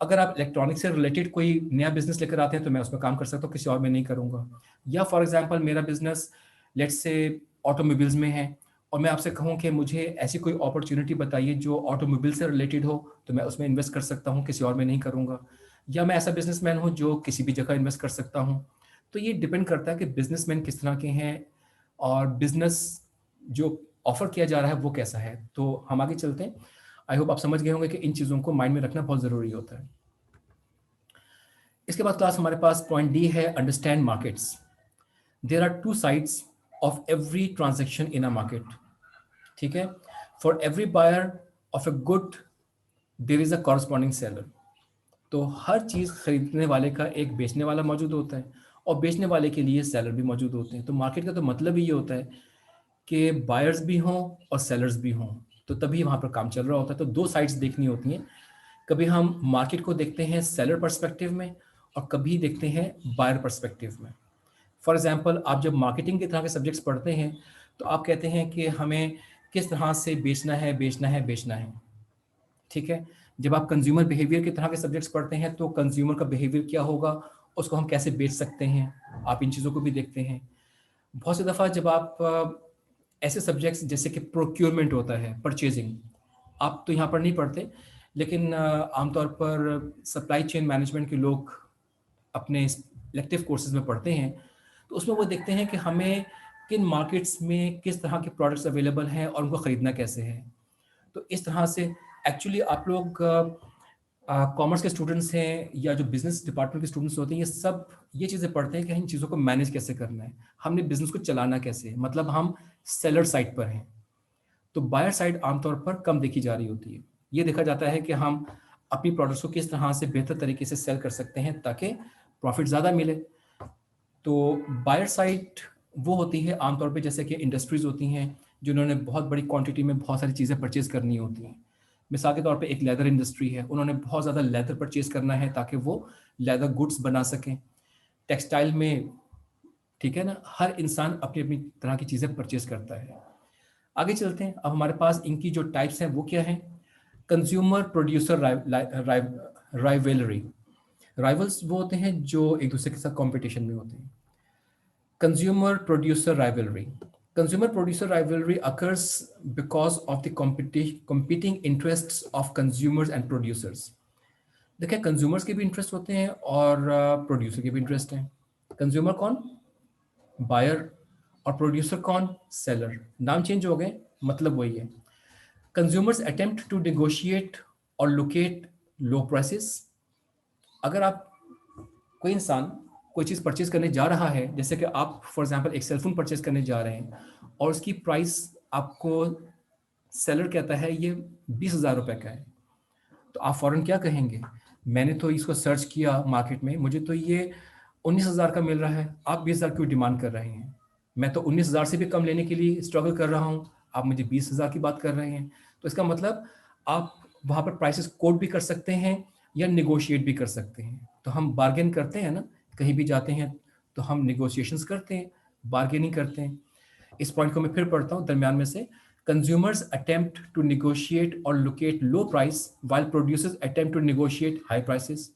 Speaker 1: अगर आप इलेक्ट्रॉनिक्स से रिलेटेड कोई नया बिजनेस लेकर आते हैं तो मैं उसमें काम कर सकता हूँ, किसी और में नहीं करूँगा। या फॉर एग्जांपल मेरा बिजनेस लेट्स से ऑटोमोबाइल्स में है और मैं आपसे कहूँ कि मुझे ऐसी कोई अपॉर्चुनिटी बताइए जो ऑटोमोबाइल से रिलेटेड हो, तो मैं उसमें इन्वेस्ट कर सकता हूँ, किसी और में नहीं करूँगा। या मैं ऐसा बिजनेसमैन हूँ जो किसी भी जगह इन्वेस्ट कर सकता हूँ। तो ये डिपेंड करता है कि बिजनेसमैन किस तरह के हैं और बिजनेस जो ऑफर किया जा रहा है वो कैसा है। तो हम आगे चलते हैं। आई होप आप समझ गए होंगे कि इन चीज़ों को माइंड में रखना बहुत ज़रूरी होता है। इसके बाद क्लास हमारे पास पॉइंट डी है, understand markets. There are two sides of every transaction in a market. ठीक है, for every buyer of a good there is a corresponding seller. तो हर चीज़ खरीदने वाले का एक बेचने वाला मौजूद होता है और बेचने वाले के लिए सेलर भी मौजूद होते हैं। तो मार्केट का तो मतलब ही ये होता है कि बायर्स भी हों और सेलर्स भी हों, तो तभी वहाँ पर काम चल रहा होता है। तो दो साइड्स देखनी होती हैं। कभी हम मार्केट को देखते हैं सेलर पर्सपेक्टिव में और कभी देखते हैं बायर पर्सपेक्टिव में। फॉर एग्जांपल आप जब मार्केटिंग की तरह के सब्जेक्ट्स पढ़ते हैं तो आप कहते हैं कि हमें किस तरह से बेचना है, बेचना है, बेचना है। ठीक है, जब आप कंज्यूमर बिहेवियर की तरह के सब्जेक्ट्स पढ़ते हैं तो कंज्यूमर का बिहेवियर क्या होगा, उसको हम कैसे बेच सकते हैं, आप इन चीज़ों को भी देखते हैं। बहुत सी दफ़ा जब आप ऐसे सब्जेक्ट्स जैसे कि प्रोक्योरमेंट होता है, परचेजिंग, आप तो यहाँ पर नहीं पढ़ते, लेकिन आमतौर पर सप्लाई चेन मैनेजमेंट के लोग अपने इलेक्टिव कोर्सेज में पढ़ते हैं, तो उसमें वो देखते हैं कि हमें किन मार्केट्स में किस तरह के प्रोडक्ट्स अवेलेबल हैं और उनको ख़रीदना कैसे है। तो इस तरह से एक्चुअली आप लोग कॉमर्स के स्टूडेंट्स हैं या जो बिजनेस डिपार्टमेंट के स्टूडेंट्स होते हैं, ये सब ये चीज़ें पढ़ते हैं कि इन चीज़ों को मैनेज कैसे करना है, हमने बिजनेस को चलाना कैसे है। मतलब हम सेलर साइड पर हैं, तो बायर साइड आमतौर पर कम देखी जा रही होती है। ये देखा जाता है कि हम अपनी प्रोडक्ट्स को किस तरह से बेहतर तरीके से सेल कर सकते हैं ताकि प्रॉफिट ज़्यादा मिले। तो बायर साइड वो होती है आमतौर पे जैसे कि इंडस्ट्रीज होती हैं जिन्होंने बहुत बड़ी क्वांटिटी में बहुत सारी चीज़ें परचेज करनी होती हैं। मिसाल के तौर पे एक लेदर इंडस्ट्री है, उन्होंने बहुत ज़्यादा लेदर परचेज करना है ताकि वो लेदर गुड्स बना सकें। टेक्सटाइल में, ठीक है ना, हर इंसान अपनी अपनी तरह की चीज़ें परचेज करता है। आगे चलते हैं। अब हमारे पास इनकी जो टाइप्स हैं वो क्या हैं। Consumer producer rivalry. राइवल्स वो होते हैं जो एक दूसरे के साथ कंपटीशन में होते हैं। Consumer producer rivalry. Consumer producer rivalry occurs because of the competing interests of consumers and producers. देखिए, कंज्यूमर्स के भी इंटरेस्ट होते हैं और प्रोड्यूसर के भी इंटरेस्ट हैं। कंज्यूमर कौन, बायर, और प्रोड्यूसर कौन, सेलर। नाम चेंज हो गए, मतलब वही है। कंज्यूमर्स अटेम्प्ट टू नेगोशिएट और लोकेट लो प्राइसेस। अगर आप, कोई इंसान कोई चीज़ परचेज करने जा रहा है, जैसे कि आप फॉर एग्जांपल एक सेलफोन परचेज करने जा रहे हैं और उसकी प्राइस आपको सेलर कहता है ये 20,000 रुपये का है, तो आप फ़ौरन क्या कहेंगे, मैंने तो इसको सर्च किया मार्केट में, मुझे तो ये 19,000 का मिल रहा है, आप 20,000 क्यों डिमांड कर रहे हैं। मैं तो 19,000 से भी कम लेने के लिए स्ट्रगल कर रहा हूँ, आप मुझे 20,000 की बात कर रहे हैं। तो इसका मतलब आप वहाँ पर प्राइसेस कोट भी कर सकते हैं या निगोशिएट भी कर सकते हैं। तो हम बार्गेन करते हैं ना, कहीं भी जाते हैं तो हम निगोशिएशंस करते हैं, बार्गेनिंग करते हैं। इस पॉइंट को मैं फिर पढ़ता हूँ दरमियान में से। कंज्यूमर्स अटेम्प्ट टू निगोशिएट और locate low price while producers attempt to negotiate high prices.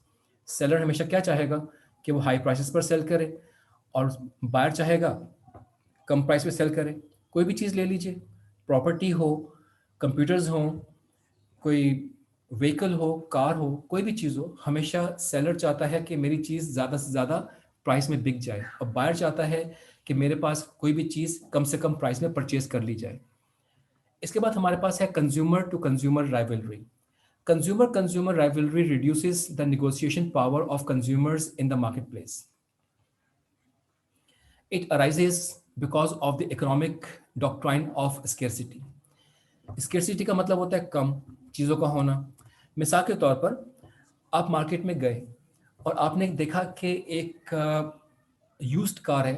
Speaker 1: Seller हमेशा क्या चाहेगा कि वो हाई प्राइसेस पर सेल करे और बायर चाहेगा कम प्राइस पे सेल करे। कोई भी चीज़ ले लीजिए, प्रॉपर्टी हो, कंप्यूटर्स हो, कोई व्हीकल हो, कार हो, कोई भी चीज़ हो, हमेशा सेलर चाहता है कि मेरी चीज़ ज़्यादा से ज़्यादा प्राइस में बिक जाए और बायर चाहता है कि मेरे पास कोई भी चीज़ कम से कम प्राइस में परचेज कर ली जाए। इसके बाद हमारे पास है consumer to consumer rivalry. Consumer consumer rivalry reduces the negotiation power of consumers in the market place. It arises because of the economic doctrine of scarcity. Scarcity का मतलब होता है कम चीज़ों का होना। मिसाल के तौर पर आप मार्केट में गए और आपने देखा कि एक यूज्ड कार है।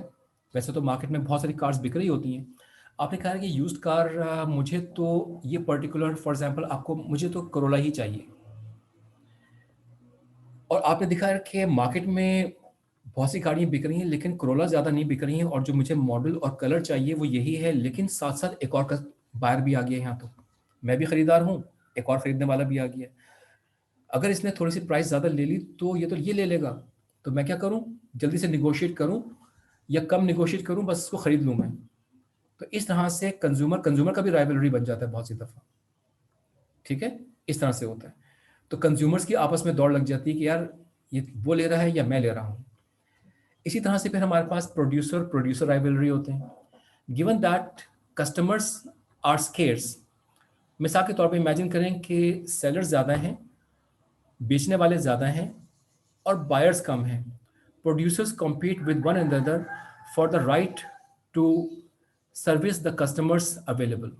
Speaker 1: वैसे तो मार्केट में बहुत सारी कार्स बिक रही होती हैं। आपने कहा कि यूज्ड कार मुझे तो ये पर्टिकुलर, फॉर एग्जांपल आपको, मुझे तो करोला ही चाहिए। और आपने दिखा है कि मार्केट में बहुत सी गाड़ियाँ बिक रही हैं लेकिन करोला ज़्यादा नहीं बिक रही हैं और जो मुझे मॉडल और कलर चाहिए वो यही है, लेकिन साथ-साथ एक और बायर भी आ गया है यहाँ तो। मैं भी खरीदार हूँ, एक और खरीदने वाला भी आ गया है। अगर इसने थोड़ी-सी प्राइस ज़्यादा ले ली तो ये ले लेगा। तो मैं क्या करूँ? जल्दी से नेगोशिएट करूँ या कम नेगोशिएट करूँ, बस इसको खरीद लूँ मैं। तो इस तरह से कंज्यूमर कंज्यूमर का भी राइवलरी बन जाता है बहुत सी दफ़ा। ठीक है? इस तरह से होता है। तो कंज्यूमर्स की आपस में दौड़ लग जाती है कि यार ये वो ले रहा है या मैं ले रहा हूँ। इसी तरह से फिर हमारे पास प्रोड्यूसर प्रोड्यूसर राइवलरी होते हैं। Given that customers are scarce, मिसाल के तौर पे इमेजिन करें कि सेलर्स ज़्यादा हैं, बेचने वाले ज़्यादा हैं और बायर्स कम हैं। Producers compete with one another for the right to service the customers available।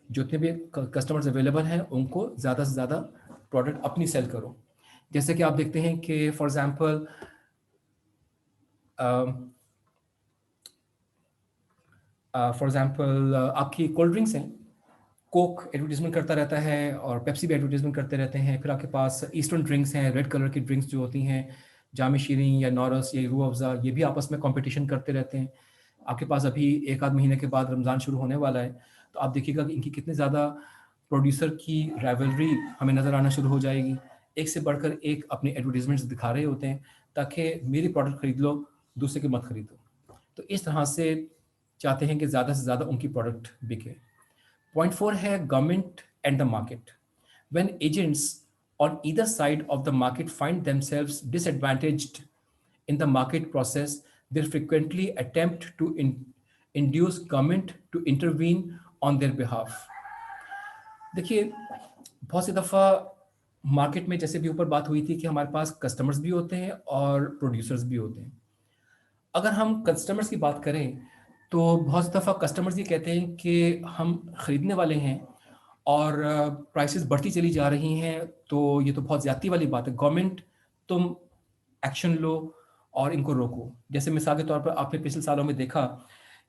Speaker 1: जितने भी कस्टमर्स अवेलेबल हैं उनको ज़्यादा से ज़्यादा प्रोडक्ट अपनी सेल करो। जैसे कि आप देखते हैं कि फॉर एग्जांपल आपकी कोल्ड ड्रिंक्स हैं, कोक एडवर्टीजमेंट करता रहता है और पेप्सी भी एडवर्टीजमेंट करते रहते हैं। फिर आपके पास ईस्टर्न ड्रिंक्स हैं, रेड कलर की ड्रिंक्स जो होती हैं, जाम शीरीन या नौरस या रूह अफ़ज़ा, ये भी आपस में कंपटीशन करते रहते हैं। आपके पास अभी एक आध महीने के बाद रमज़ान शुरू होने वाला है, तो आप देखिएगा कि इनकी कितनी ज़्यादा प्रोड्यूसर की राइवलरी हमें नज़र आना शुरू हो जाएगी। एक से बढ़कर एक अपने एडवर्टीजमेंट्स दिखा रहे होते हैं ताकि मेरी प्रोडक्ट खरीद लो, दूसरे की मत खरीदो। तो इस तरह से चाहते हैं कि ज़्यादा से ज़्यादा उनकी प्रोडक्ट बिके। पॉइंट 4 है government and the market. When agents on either side of the market find themselves disadvantaged in the market process, they frequently attempt to induce government to intervene on their behalf। देखिए, बहुत सी दफ़ा मार्केट में जैसे भी ऊपर बात हुई थी कि हमारे पास कस्टमर्स भी होते हैं और प्रोड्यूसर्स भी होते हैं। अगर हम कस्टमर्स की बात करें तो बहुत सी दफ़ा कस्टमर्स ये कहते हैं कि हम खरीदने वाले हैं और प्राइसेस बढ़ती चली जा रही हैं, तो ये तो बहुत ज़्यादती वाली बात है। गवर्नमेंट, तुम एक्शन लो और इनको रोको। जैसे मिसाल के तौर पर आपने पिछले सालों में देखा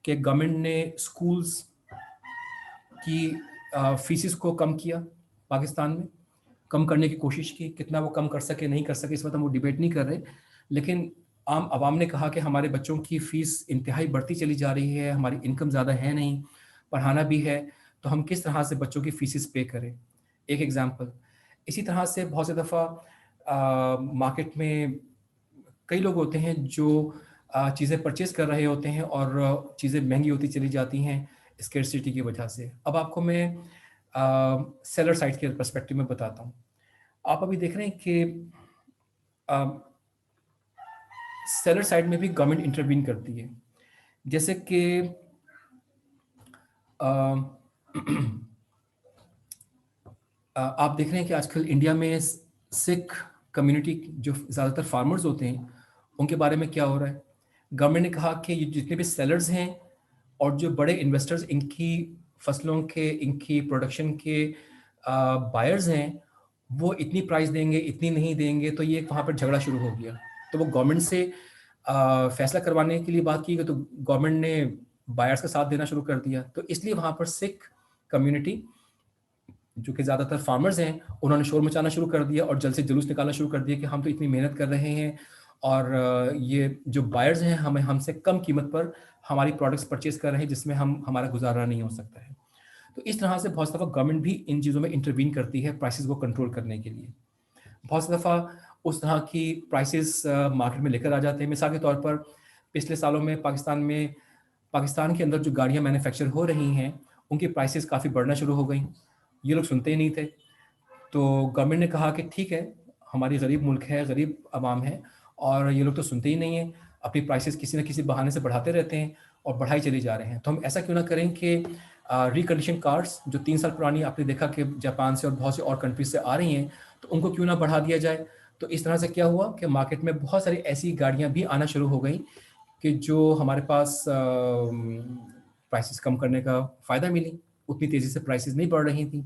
Speaker 1: कि गवर्नमेंट ने स्कूल्स की फीसिस को कम किया पाकिस्तान में, कम करने की कोशिश की। कितना वो कम कर सके नहीं कर सके इस वक्त हम वो डिबेट नहीं कर रहे, लेकिन आम आवाम ने कहा कि हमारे बच्चों की फ़ीस इंतहाई बढ़ती चली जा रही है, हमारी इनकम ज़्यादा है नहीं, पढ़ाना भी है, तो हम किस तरह से बच्चों की फ़ीसेस पे करें। एक एग्ज़ाम्पल। इसी तरह से बहुत सी दफ़ा मार्केट में कई लोग होते हैं जो चीज़ें परचेज़ कर रहे होते हैं और चीज़ें महंगी होती चली जाती हैं स्केर्सिटी की वजह से। अब आपको मैं सेलर साइड के पर्सपेक्टिव में बताता हूँ। आप अभी देख रहे हैं कि सेलर साइड में भी गवर्नमेंट इंटरवीन करती है। जैसे कि आप देख रहे हैं कि आजकल इंडिया में सिख कम्युनिटी जो ज़्यादातर फार्मर्स होते हैं उनके बारे में क्या हो रहा है। गवर्नमेंट ने कहा कि ये जितने भी सेलर्स हैं और जो बड़े इन्वेस्टर्स इनकी फसलों के, इनकी प्रोडक्शन के बायर्स हैं, वो इतनी प्राइस देंगे, इतनी नहीं देंगे, तो ये वहाँ पर झगड़ा शुरू हो गया। तो वो गवर्नमेंट से फैसला करवाने के लिए बात की गई, तो गवर्नमेंट ने बायर्स का साथ देना शुरू कर दिया। तो इसलिए वहाँ पर सिख कम्युनिटी जो कि ज़्यादातर फार्मर्स हैं, उन्होंने शोर मचाना शुरू कर दिया और जल्द से जुलूस निकालना शुरू कर दिया कि हम तो इतनी मेहनत कर रहे हैं और ये जो बायर्स हैं हमें हमसे कम कीमत पर हमारी प्रोडक्ट्स परचेज कर रहे हैं, जिसमें हमारा गुजारा नहीं हो सकता है। तो इस तरह से बहुत सी दफ़ा गवर्नमेंट भी इन चीज़ों में इंटरवीन करती है प्राइसेस को कंट्रोल करने के लिए। बहुत सी दफ़ा उस तरह की प्राइसेस मार्केट में लेकर आ जाते हैं। मिसाल के तौर पर पिछले सालों में पाकिस्तान के अंदर जो गाड़ियाँ मैन्युफैक्चर हो रही हैं, उनकी प्राइसेस काफ़ी बढ़ना शुरू हो गई। ये लोग सुनते ही नहीं थे। तो गवर्नमेंट ने कहा कि ठीक है, हमारी गरीब मुल्क है, गरीब आवाम है और ये लोग तो सुनते ही नहीं हैं, अपनी प्राइसेस किसी न किसी बहाने से बढ़ाते रहते हैं और बढ़ाई चले जा रहे हैं। तो हम ऐसा क्यों ना करें कि रिकंडीशन कार्स जो 3 साल पुरानी आपने देखा कि जापान से और बहुत से और कंट्रीज से आ रही हैं, तो उनको क्यों ना बढ़ा दिया जाए। तो इस तरह से क्या हुआ कि मार्केट में बहुत सारी ऐसी गाड़ियाँ भी आना शुरू हो गई कि जो हमारे पास प्राइसेस कम करने का फ़ायदा मिली, उतनी तेज़ी से प्राइसेस नहीं बढ़ रही थी।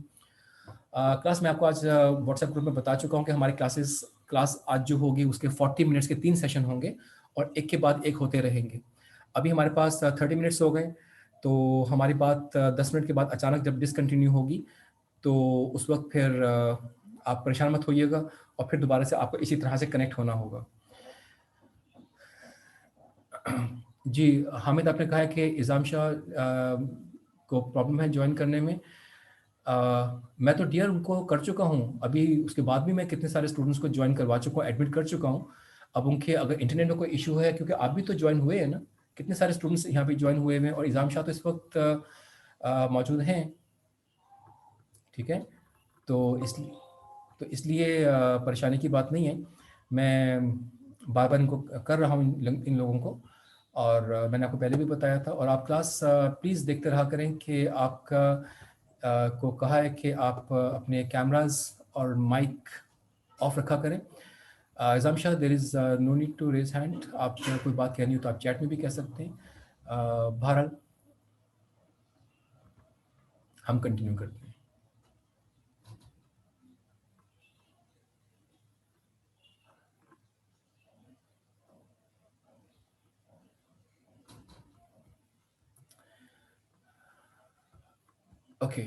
Speaker 1: क्लास मैं आपको आज व्हाट्सएप ग्रुप में बता चुका हूँ कि हमारी क्लास आज जो होगी उसके 40 मिनट्स के 3 सेशन होंगे और एक के बाद एक होते रहेंगे। अभी हमारे पास 30 मिनट्स हो गए, तो हमारी बात 10 मिनट के बाद अचानक जब डिसकंटिन्यू होगी, तो उस वक्त फिर आप परेशान मत होइएगा और फिर दोबारा से आपको इसी तरह से कनेक्ट होना होगा। जी, हामिद आपने कहा है कि इज़ाम शाह को प्रॉब्लम है जॉइन करने में। मैं तो डियर उनको कर चुका हूँ, अभी उसके बाद भी मैं कितने सारे स्टूडेंट्स को जॉइन करवा चुका हूँ, एडमिट कर चुका हूँ। अब उनके अगर इंटरनेट में कोई इशू है, क्योंकि आप भी तो जॉइन हुए हैं ना, कितने सारे स्टूडेंट्स यहाँ पे जॉइन हुए हैं और इज़ाम शाह तो इस वक्त मौजूद हैं, ठीक है। तो इसलिए परेशानी की बात नहीं है। मैं बार बार इनको कर रहा हूँ इन लोगों को, और मैंने आपको पहले भी बताया था। और आप क्लास प्लीज़ देखते रहा करें कि आपका को कहा है कि आप अपने कैमरास और माइक ऑफ रखा करें। Izam Shah, there is no need to raise hand. आप कोई बात कहनी हो तो आप चैट में भी कह सकते हैं। बहरहाल हम कंटिन्यू करते हैं। ओके,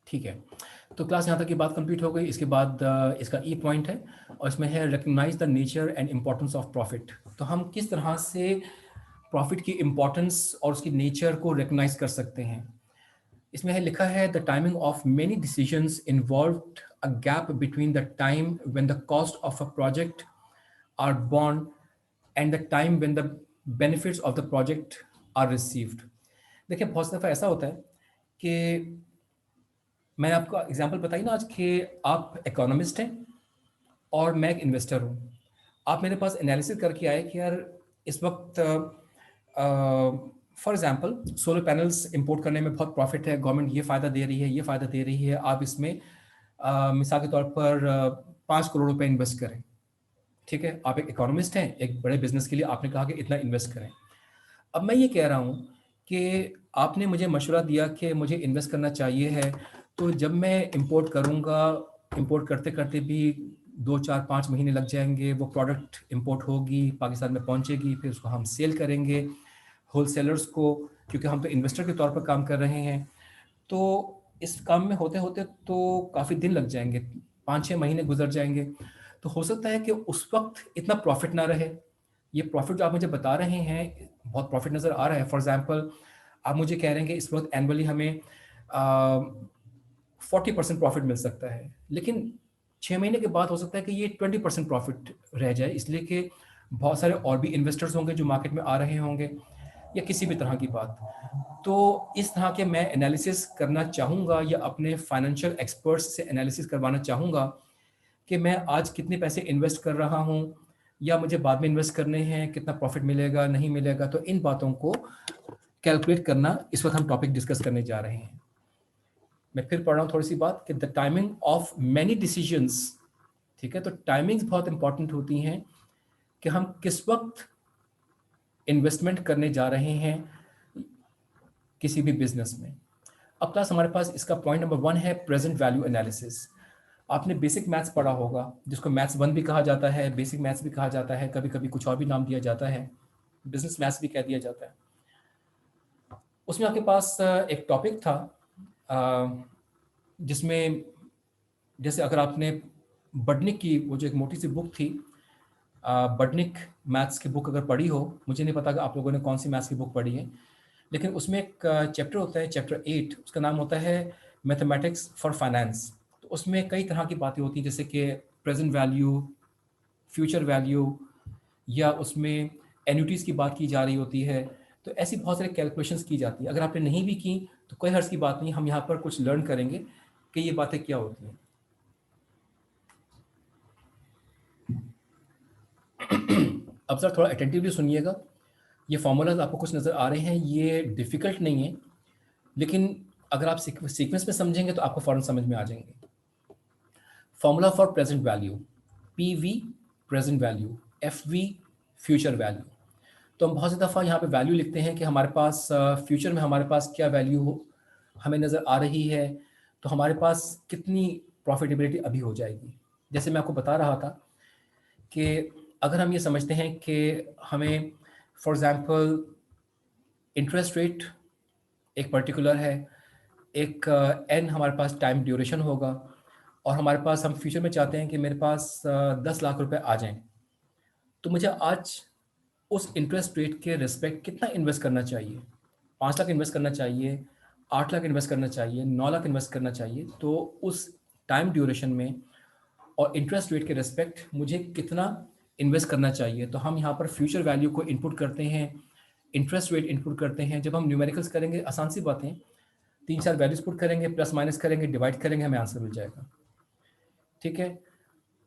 Speaker 1: ठीक है। तो क्लास यहाँ तक की बात कंप्लीट हो गई। इसके बाद इसका ई पॉइंट है और इसमें है recognise the nature and importance of profit. तो हम किस तरह से प्रॉफिट की इम्पोर्टेंस और उसकी नेचर को रिकग्नाइज कर सकते हैं। इसमें है लिखा है the timing of many decisions involved a gap between the time when the cost of a project are borne and the time when the benefits of the project are received. देखिए, बहुत सी दफ़ा ऐसा होता है कि मैंने आपको एग्जांपल बताई ना आज कि आप इकोनॉमिस्ट हैं और मैं एक इन्वेस्टर हूँ। आप मेरे पास एनालिसिस करके आए कि यार इस वक्त for example solar panels import करने में बहुत प्रॉफिट है, गवर्नमेंट ये फ़ायदा दे रही है, ये फ़ायदा दे रही है, आप इसमें मिसाल के तौर पर 5 करोड़ रुपए इन्वेस्ट करें। ठीक है, आप एक इकोनॉमिस्ट हैं, एक बड़े बिजनेस के लिए आपने कहा कि इतना इन्वेस्ट करें। अब मैं ये कह रहा हूँ कि आपने मुझे मशवरा दिया कि मुझे इन्वेस्ट करना चाहिए है, तो जब मैं इंपोर्ट करूँगा, इंपोर्ट करते करते भी 2 4 5 महीने लग जाएंगे, वो प्रोडक्ट इंपोर्ट होगी, पाकिस्तान में पहुँचेगी, फिर उसको हम सेल करेंगे होलसेलर्स को, क्योंकि हम तो इन्वेस्टर के तौर पर काम कर रहे हैं। तो इस काम में होते होते तो काफ़ी दिन लग जाएंगे, 5 6 महीने गुजर जाएंगे। तो हो सकता है कि उस वक्त इतना प्रॉफिट ना रहे। ये प्रॉफिट जो आप मुझे बता रहे हैं, बहुत प्रॉफिट नज़र आ रहा है। फॉर एग्जांपल, आप मुझे कह रहे हैं कि इस वक्त एनुअली हमें 40% प्रॉफिट मिल सकता है, लेकिन 6 महीने के बाद हो सकता है कि ये 20% प्रॉफिट रह जाए, इसलिए कि बहुत सारे और भी इन्वेस्टर्स होंगे जो मार्केट में आ रहे होंगे, या किसी भी तरह की बात। तो इस तरह के मैं एनालिसिस करना चाहूँगा या अपने फाइनेंशियल एक्सपर्ट्स से एनालिसिस करवाना चाहूँगा कि मैं आज कितने पैसे इन्वेस्ट कर रहा हूँ या मुझे बाद में इन्वेस्ट करने हैं, कितना प्रॉफिट मिलेगा, नहीं मिलेगा। तो इन बातों को कैलकुलेट करना इस वक्त हम टॉपिक डिस्कस करने जा रहे हैं। मैं फिर पढ़ रहा हूँ थोड़ी सी बात कि the timing of many decisions. ठीक है, तो टाइमिंग्स बहुत इंपॉर्टेंट होती हैं कि हम किस वक्त इन्वेस्टमेंट करने जा रहे हैं किसी भी बिजनेस में। अब क्लास हमारे पास इसका पॉइंट नंबर 1 है प्रेजेंट वैल्यू एनालिसिस। आपने बेसिक मैथ्स पढ़ा होगा, जिसको मैथ्स 1 भी कहा जाता है, बेसिक मैथ्स भी कहा जाता है, कभी कभी कुछ और भी नाम दिया जाता है, बिजनेस मैथ्स भी कह दिया जाता है। उसमें आपके पास एक टॉपिक था, जिसमें जैसे अगर आपने बडनिक की वो जो एक मोटी सी बुक थी, बडनिक मैथ्स की बुक अगर पढ़ी हो, मुझे नहीं पता कि आप लोगों ने कौन सी मैथ्स की बुक पढ़ी है, लेकिन उसमें एक चैप्टर होता है, चैप्टर 8, उसका नाम होता है मैथमेटिक्स फॉर फाइनेंस। तो उसमें कई तरह की बातें होती हैं, जैसे कि प्रेजेंट वैल्यू, फ्यूचर वैल्यू, या उसमें एन्युटीज़ की बात की जा रही होती है। तो ऐसी बहुत सारी कैलकुलेशंस की जाती है। अगर आपने नहीं भी की तो कोई हर्ज की बात नहीं, हम यहाँ पर कुछ लर्न करेंगे कि ये बातें क्या होती हैं। अब सर थोड़ा अटेंटिवली सुनिएगा। ये फार्मूलाज आपको कुछ नज़र आ रहे हैं, ये डिफ़िकल्ट नहीं है, लेकिन अगर आप सीक्वेंस में समझेंगे तो आपको फ़ौरन समझ में आ जाएंगे। Formula for present value, P V present value, F V future value. तो हम बहुत सी दफ़ा यहाँ पे वैल्यू लिखते हैं कि हमारे पास फ्यूचर में हमारे पास क्या वैल्यू हो हमें नज़र आ रही है, तो हमारे पास कितनी प्रॉफिटेबिलिटी अभी हो जाएगी। जैसे मैं आपको बता रहा था कि अगर हम ये समझते हैं कि हमें फॉर एग्ज़ाम्पल इंटरेस्ट रेट एक पर्टिकुलर है, एक एन हमारे पास टाइम ड्यूरेशन होगा, और हमारे पास हम फ्यूचर में चाहते हैं कि मेरे पास 10 लाख रुपए आ जाएं, तो मुझे आज उस इंटरेस्ट रेट के रिस्पेक्ट कितना इन्वेस्ट करना चाहिए? 5 लाख इन्वेस्ट करना चाहिए, 8 लाख इन्वेस्ट करना चाहिए, 9 लाख इन्वेस्ट करना चाहिए? तो उस टाइम ड्यूरेशन में और इंटरेस्ट रेट के रिस्पेक्ट मुझे कितना इन्वेस्ट करना चाहिए? तो हम यहाँ पर फ्यूचर वैल्यू को इनपुट करते हैं, इंटरेस्ट रेट इनपुट करते हैं। जब हम न्यूमेरिकल्स करेंगे, आसान सी बातें, 3-4 वैल्यूज पुट करेंगे, प्लस माइनस करेंगे, डिवाइड करेंगे, हमें आंसर मिल जाएगा। ठीक है।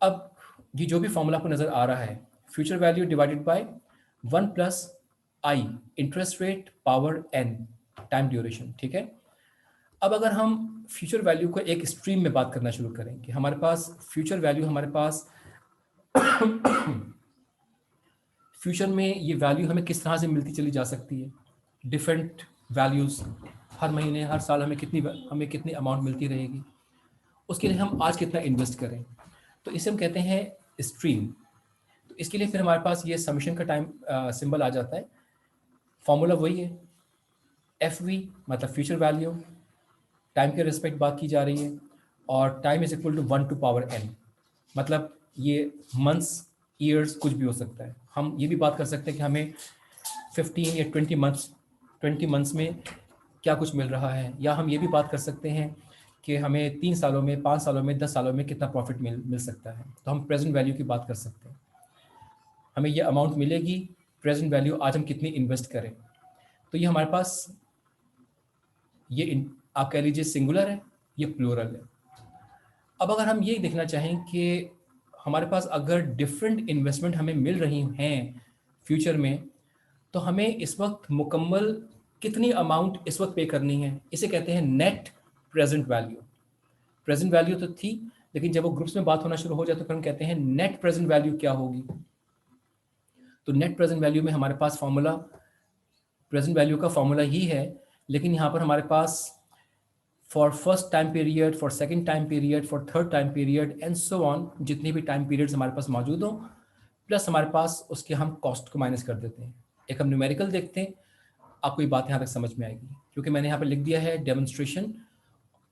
Speaker 1: अब ये जो भी फॉर्मूला आपको नजर आ रहा है, future value divided by 1 plus I, interest rate power N, time duration. ठीक है। अब अगर हम फ्यूचर वैल्यू को एक स्ट्रीम में बात करना शुरू करें कि हमारे पास फ्यूचर वैल्यू, हमारे पास फ्यूचर में ये वैल्यू हमें किस तरह से मिलती चली जा सकती है, डिफरेंट वैल्यूज़, हर महीने हर साल हमें कितनी अमाउंट मिलती रहेगी, उसके लिए हम आज कितना इन्वेस्ट करें, तो इसे हम कहते हैं स्ट्रीम। तो इसके लिए फिर हमारे पास ये समीशन का टाइम सिंबल आ जाता है। फॉर्मूला वही है, एफ वी मतलब फ्यूचर वैल्यू, टाइम के रिस्पेक्ट बात की जा रही है, और time is equal to 1 to power n, मतलब ये मंथ्स, ईयर्स, कुछ भी हो सकता है। हम ये भी बात कर सकते हैं कि हमें 15 या 20 मंथ्स में क्या कुछ मिल रहा है, या हम ये भी बात कर सकते हैं कि हमें 3 सालों में, 5 सालों में, 10 सालों में कितना प्रॉफिट मिल सकता है। तो हम प्रेजेंट वैल्यू की बात कर सकते हैं, हमें ये अमाउंट मिलेगी, प्रेजेंट वैल्यू आज हम कितनी इन्वेस्ट करें। तो ये हमारे पास आप कह लीजिए सिंगुलर है, ये प्लूरल है। अब अगर हम ये देखना चाहें कि हमारे पास अगर डिफरेंट इन्वेस्टमेंट हमें मिल रही हैं फ्यूचर में, तो हमें इस वक्त मुकम्मल कितनी अमाउंट इस वक्त पे करनी है, इसे कहते हैं net present value. Present value तो थी, लेकिन जब वो ग्रुप्स में बात होना शुरू हो जाए तो फिर हम कहते हैं नेट प्रेजेंट वैल्यू क्या होगी। तो नेट प्रेजेंट वैल्यू में हमारे पास फॉर्मूला प्रेजेंट वैल्यू का फॉर्मूला ही है, लेकिन यहाँ पर हमारे पास for first time period, for second time period, for third time period and so on, जितने भी टाइम पीरियड्स हमारे पास मौजूद हों, प्लस हमारे पास उसके हम कॉस्ट को माइनस कर देते हैं। एक हम न्यूमेरिकल देखते हैं, आपको ये बात यहाँ तक समझ में आएगी, क्योंकि मैंने यहाँ पर लिख दिया है डेमोन्स्ट्रेशन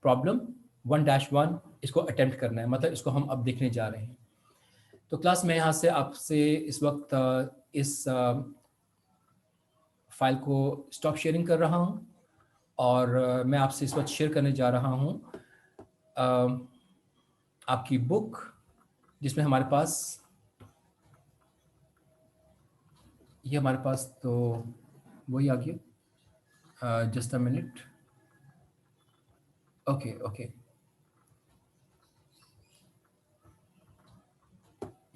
Speaker 1: प्रॉब्लम 1-1, इसको अटेम्प्ट करना है, मतलब इसको हम अब देखने जा रहे हैं। तो क्लास में यहाँ से आपसे इस वक्त इस फाइल को स्टॉप शेयरिंग कर रहा हूँ, और मैं आपसे इस वक्त शेयर करने जा रहा हूँ आपकी बुक, जिसमें हमारे पास ये हमारे पास तो वही आ गया। Just a minute. Okay okay,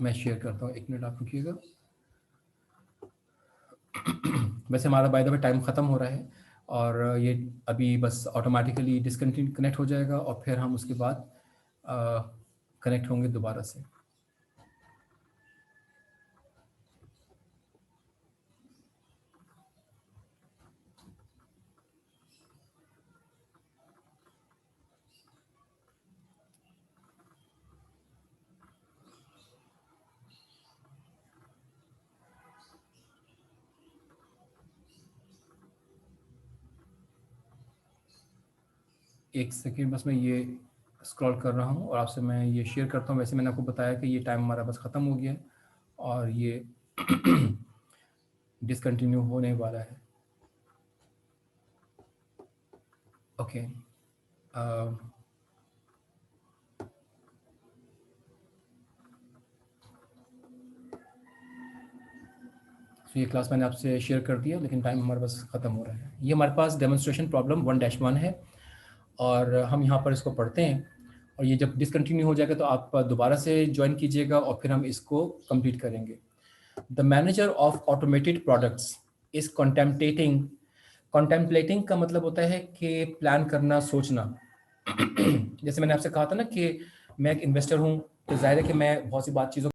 Speaker 1: मैं शेयर करता हूँ, 1 मिनट आप रुकिएगा। वैसे हमारा बाय द वे टाइम ख़त्म हो रहा है, और ये अभी बस ऑटोमेटिकली डिसकंटिन्यू कनेक्ट हो जाएगा, और फिर हम उसके बाद कनेक्ट होंगे दोबारा से। एक सेकेंड बस मैं ये स्क्रॉल कर रहा हूँ और आपसे मैं ये शेयर करता हूँ। वैसे मैंने आपको बताया कि ये टाइम हमारा बस ख़त्म हो गया है और ये डिसकंटिन्यू होने वाला है। ओके, तो ये क्लास मैंने आपसे शेयर कर दिया, लेकिन टाइम हमारे पास ख़त्म हो रहा है। ये हमारे पास डेमोन्स्ट्रेशन प्रॉब्लम 1-1 है और हम यहाँ पर इसको पढ़ते हैं और ये जब डिसकंटिन्यू हो जाएगा तो आप दोबारा से ज्वाइन कीजिएगा और फिर हम इसको कंप्लीट करेंगे। The manager of automated products is contemplating का मतलब होता है कि प्लान करना, सोचना। जैसे मैंने आपसे कहा था ना कि मैं एक इन्वेस्टर हूँ, तो जाहिर है कि मैं बहुत सी बात चीज़ों